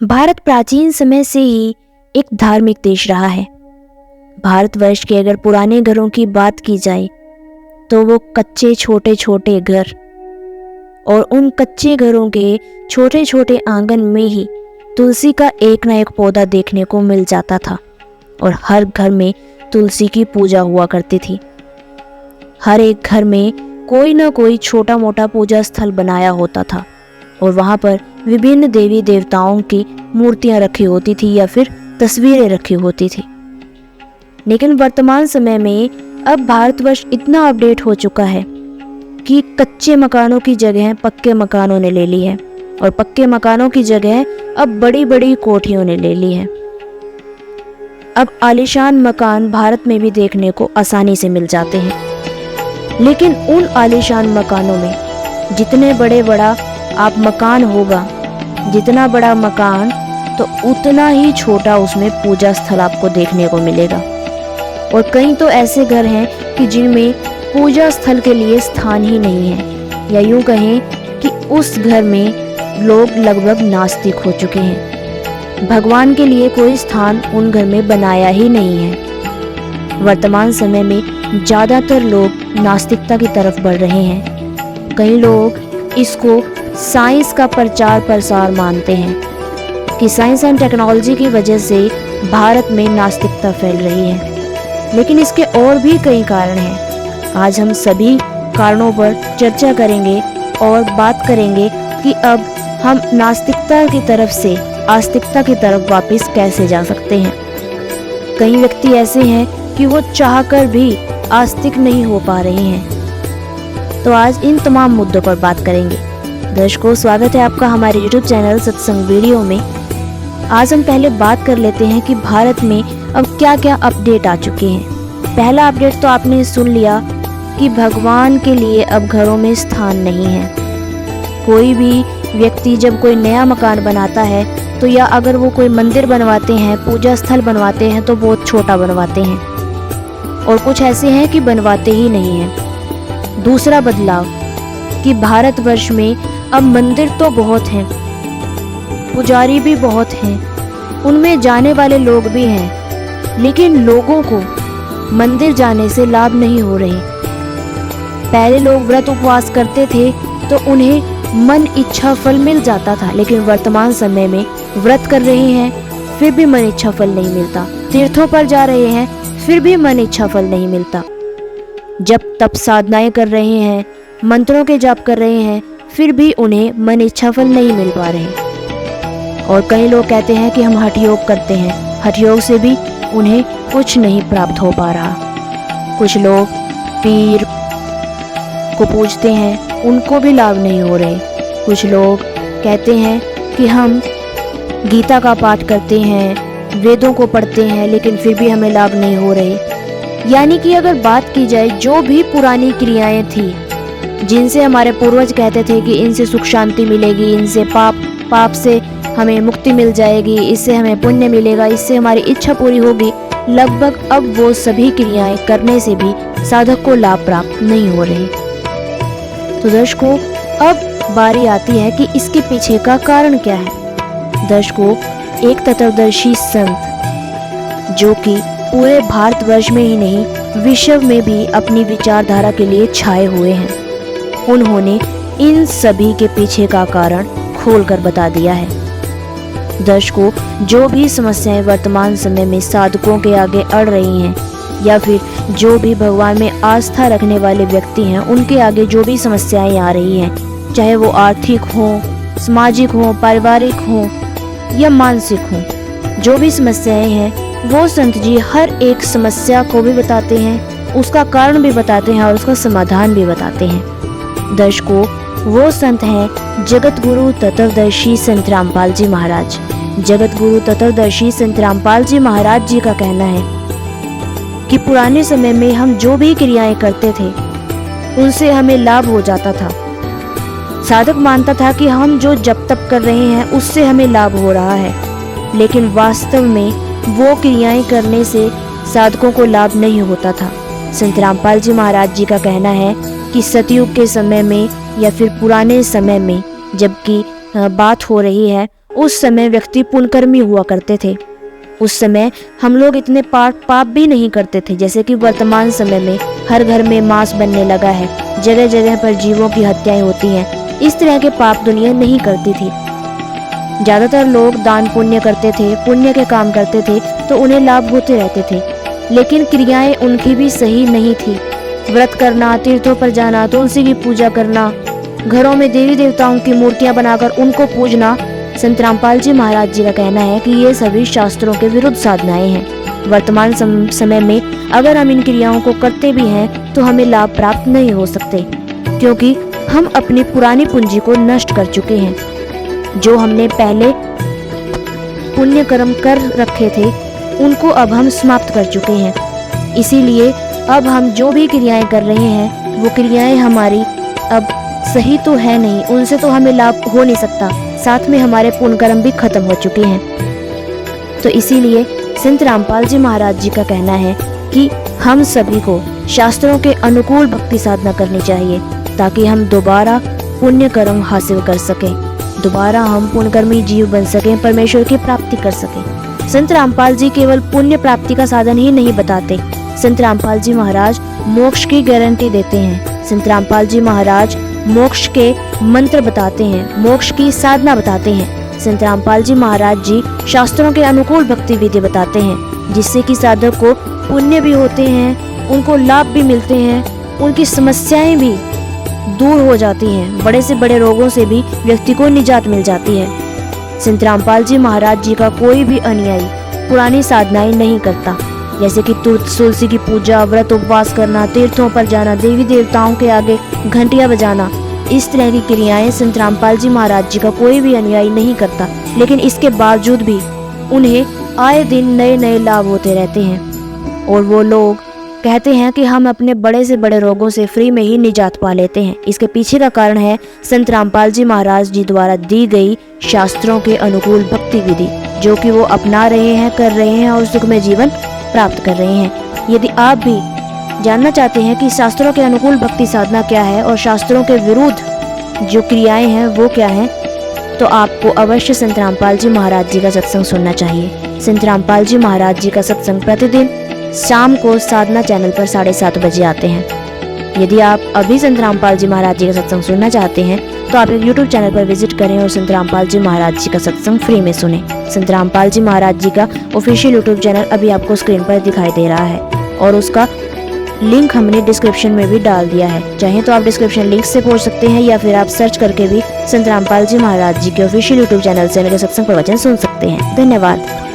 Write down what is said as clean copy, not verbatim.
भारत प्राचीन समय से ही एक धार्मिक देश रहा है। भारतवर्ष के अगर पुराने घरों की बात की जाए तो वो कच्चे छोटे छोटे घर, और उन कच्चे घरों के छोटे छोटे आंगन में ही तुलसी का एक ना एक पौधा देखने को मिल जाता था और हर घर में तुलसी की पूजा हुआ करती थी। हर एक घर में कोई ना कोई छोटा मोटा पूजा स्थल बनाया होता था और वहाँ पर विभिन्न देवी देवताओं की मूर्तियाँ रखी होती थी या फिर तस्वीरें रखी होती थी। लेकिन वर्तमान समय में अब भारतवर्ष इतना अपडेट हो चुका है कि कच्चे मकानों की जगह पक्के मकानों ने ले ली है और पक्के मकानों की जगह अब बड़ी बड़ी कोठियों ने ले ली है। अब आलीशान मकान भारत में भी देखने को आसानी से मिल जाते हैं, लेकिन उन आलीशान मकानों में जितने बड़ा आप मकान होगा, जितना बड़ा मकान तो उतना ही छोटा उसमें पूजा स्थल आपको देखने को मिलेगा। और कई तो ऐसे घर हैं कि जिनमें पूजा स्थल के लिए स्थान ही नहीं है, या यूं कहें कि उस घर में लोग लगभग नास्तिक हो चुके हैं। भगवान के लिए कोई स्थान उन घर में बनाया ही नहीं है। वर्तमान समय में ज़्यादातर लोग नास्तिकता की तरफ बढ़ रहे हैं। कई लोग इसको साइंस का प्रचार प्रसार मानते हैं कि साइंस एंड टेक्नोलॉजी की वजह से भारत में नास्तिकता फैल रही है, लेकिन इसके और भी कई कारण हैं। आज हम सभी कारणों पर चर्चा करेंगे और बात करेंगे कि अब हम नास्तिकता की तरफ से आस्तिकता की तरफ वापस कैसे जा सकते हैं। कई व्यक्ति ऐसे हैं कि वो चाहकर भी आस्तिक नहीं हो पा रहे हैं। तो आज इन तमाम मुद्दों पर बात करेंगे। दर्शकों, स्वागत है आपका हमारे YouTube चैनल सत्संग वीडियो में। आज हम पहले बात कर लेते हैं कि भारत में अब क्या क्या अपडेट आ चुके हैं। पहला अपडेट तो आपने सुन लिया कि भगवान के लिए अब घरों में स्थान नहीं है। कोई भी व्यक्ति जब कोई नया मकान बनाता है तो या अगर वो कोई मंदिर बनवाते हैं, पूजा स्थल बनवाते हैं तो बहुत छोटा बनवाते हैं, और कुछ ऐसे हैं कि बनवाते ही नहीं हैं। दूसरा बदलाव कि भारतवर्ष में अब मंदिर तो बहुत हैं, पुजारी भी बहुत हैं, उनमें जाने वाले लोग भी हैं, लेकिन लोगों को मंदिर जाने से लाभ नहीं हो रहे। पहले लोग व्रत उपवास करते थे तो उन्हें मन इच्छा फल मिल जाता था, लेकिन वर्तमान समय में व्रत कर रहे हैं फिर भी मन इच्छा फल नहीं मिलता। तीर्थों पर जा रहे हैं फिर भी मन इच्छा फल नहीं मिलता। जब तप साधनाएं कर रहे हैं, मंत्रों के जाप कर रहे हैं, फिर भी उन्हें मन इच्छा फल नहीं मिल पा रहे। और कई लोग कहते हैं कि हम हठ योग करते हैं, हठ योग से भी उन्हें कुछ नहीं प्राप्त हो पा रहा। कुछ लोग पीर को पूजते हैं, उनको भी लाभ नहीं हो रहे। कुछ लोग कहते हैं कि हम गीता का पाठ करते हैं, वेदों को पढ़ते हैं, लेकिन फिर भी हमें लाभ नहीं हो रहे। यानी कि अगर बात की जाए जो भी पुरानी क्रियाएं थी जिनसे हमारे पूर्वज कहते थे कि इनसे सुख शांति मिलेगी, इनसे पाप से हमें मुक्ति मिल जाएगी, इससे हमें पुण्य मिलेगा, इससे हमारी इच्छा पूरी होगी, लगभग अब वो सभी क्रियाएं करने से भी साधक को लाभ प्राप्त नहीं हो रही। तो दर्शकों, अब बारी आती है कि इसके पीछे का कारण क्या है। दर्शकों, एक तत्वदर्शी संत जो कि पूरे भारतवर्ष में ही नहीं विश्व में भी अपनी विचारधारा के लिए छाए हुए हैं, उन्होंने इन सभी के पीछे का कारण खोलकर बता दिया है। दर्शकों, जो भी समस्याएं वर्तमान समय में साधकों के आगे अड़ रही हैं, या फिर जो भी भगवान में आस्था रखने वाले व्यक्ति हैं, उनके आगे जो भी समस्याएं आ रही हैं, चाहे वो आर्थिक हो, सामाजिक हो, पारिवारिक हो या मानसिक हो, जो भी समस्याएं हैं वो संत जी हर एक समस्या को भी बताते हैं, उसका कारण भी बताते हैं और उसका समाधान भी बताते हैं। दर्शकों, वो संत हैं जगत गुरु तत्वदर्शी संत रामपाल जी महाराज। जगत गुरु तत्वदर्शी संत रामपाल जी महाराज जी का कहना है कि पुराने समय में हम जो भी क्रियाएं करते थे उनसे हमें लाभ हो जाता था। साधक मानता था कि हम जो जप तप कर रहे हैं उससे हमें लाभ हो रहा है, लेकिन वास्तव में वो क्रियाएं करने से साधकों को लाभ नहीं होता था। संत रामपाल जी महाराज जी का कहना है कि सतयुग के समय में या फिर पुराने समय में जबकि बात हो रही है, उस समय व्यक्ति पुण्यकर्मी हुआ करते थे। उस समय हम लोग इतने पाप भी नहीं करते थे जैसे कि वर्तमान समय में हर घर में मांस बनने लगा है, जगह जगह पर जीवों की हत्याएं होती हैं। इस तरह के पाप दुनिया नहीं करती थी। ज़्यादातर लोग दान पुण्य करते थे, पुण्य के काम करते थे तो उन्हें लाभ होते रहते थे, लेकिन क्रियाएं उनकी भी सही नहीं थी। व्रत करना, तीर्थों पर जाना, तुलसी की पूजा करना, घरों में देवी देवताओं की मूर्तियां बनाकर उनको पूजना, संत रामपाल जी महाराज जी का कहना है कि ये सभी शास्त्रों के विरुद्ध साधनाएं हैं। वर्तमान समय में अगर हम इन क्रियाओं को करते भी हैं तो हमें लाभ प्राप्त नहीं हो सकते, क्योंकि हम अपनी पुरानी पूंजी को नष्ट कर चुके हैं। जो हमने पहले पुण्य कर्म कर रखे थे उनको अब हम समाप्त कर चुके हैं। इसीलिए अब हम जो भी क्रियाएं कर रहे हैं वो क्रियाएं हमारी अब सही तो है नहीं, उनसे तो हमें लाभ हो नहीं सकता, साथ में हमारे पुण्य कर्म भी खत्म हो चुके हैं। तो इसीलिए संत रामपाल जी महाराज जी का कहना है कि हम सभी को शास्त्रों के अनुकूल भक्ति साधना करनी चाहिए ताकि हम दोबारा पुण्य कर्म हासिल कर सकें, दोबारा हम पुण्यकर्मी जीव बन सकें, परमेश्वर की प्राप्ति कर सकें। संत रामपाल जी केवल पुण्य प्राप्ति का साधन ही नहीं बताते, संत रामपाल जी महाराज मोक्ष की गारंटी देते हैं। संत रामपाल जी महाराज मोक्ष के मंत्र बताते हैं, मोक्ष की साधना बताते हैं। संत रामपाल जी महाराज जी शास्त्रों के अनुकूल भक्ति विधि बताते हैं, जिससे कि साधक को पुण्य भी होते हैं, उनको लाभ भी मिलते हैं, उनकी समस्याएं भी दूर हो जाती हैं, बड़े से बड़े रोगों से भी व्यक्ति को निजात मिल जाती है। संत रामपाल जी महाराज जी का कोई भी अनुयायी पुरानी साधनाएं नहीं करता, जैसे कि तुलसी की पूजा, व्रत उपवास करना, तीर्थों पर जाना, देवी देवताओं के आगे घंटियां बजाना। इस तरह की क्रियाएं संत रामपाल जी महाराज जी का कोई भी अनुयायी नहीं करता, लेकिन इसके बावजूद भी उन्हें आए दिन नए नए लाभ होते रहते हैं और वो लोग कहते हैं कि हम अपने बड़े से बड़े रोगों से फ्री में ही निजात पा लेते हैं। इसके पीछे का कारण है संत रामपाल जी महाराज जी द्वारा दी गई शास्त्रों के अनुकूल भक्ति विधि, जो कि वो अपना रहे हैं, कर रहे हैं और सुखमय जीवन प्राप्त कर रहे हैं। यदि आप भी जानना चाहते हैं कि शास्त्रों के अनुकूल भक्ति साधना क्या है और शास्त्रों के विरुद्ध जो क्रियाएं हैं वो क्या हैं, तो आपको अवश्य संत रामपाल जी महाराज जी का सत्संग सुनना चाहिए। संत रामपाल जी महाराज जी का सत्संग प्रतिदिन शाम को साधना चैनल पर 7:30 बजे आते हैं। यदि आप अभी संत रामपाल जी महाराज जी का सत्संग सुनना चाहते हैं तो आप एक YouTube चैनल पर विजिट करें और संत रामपाल जी महाराज जी का सत्संग फ्री में सुने। संत रामपाल जी महाराज जी का ऑफिशियल YouTube चैनल अभी आपको स्क्रीन पर दिखाई दे रहा है और उसका लिंक हमने डिस्क्रिप्शन में भी डाल दिया है। चाहे तो आप डिस्क्रिप्शन लिंक से पहुंच सकते हैं या फिर आप सर्च करके भी संत रामपाल जी महाराज जी के ऑफिशियल YouTube चैनल से मेरे सत्संग प्रवचन सुन सकते हैं। धन्यवाद।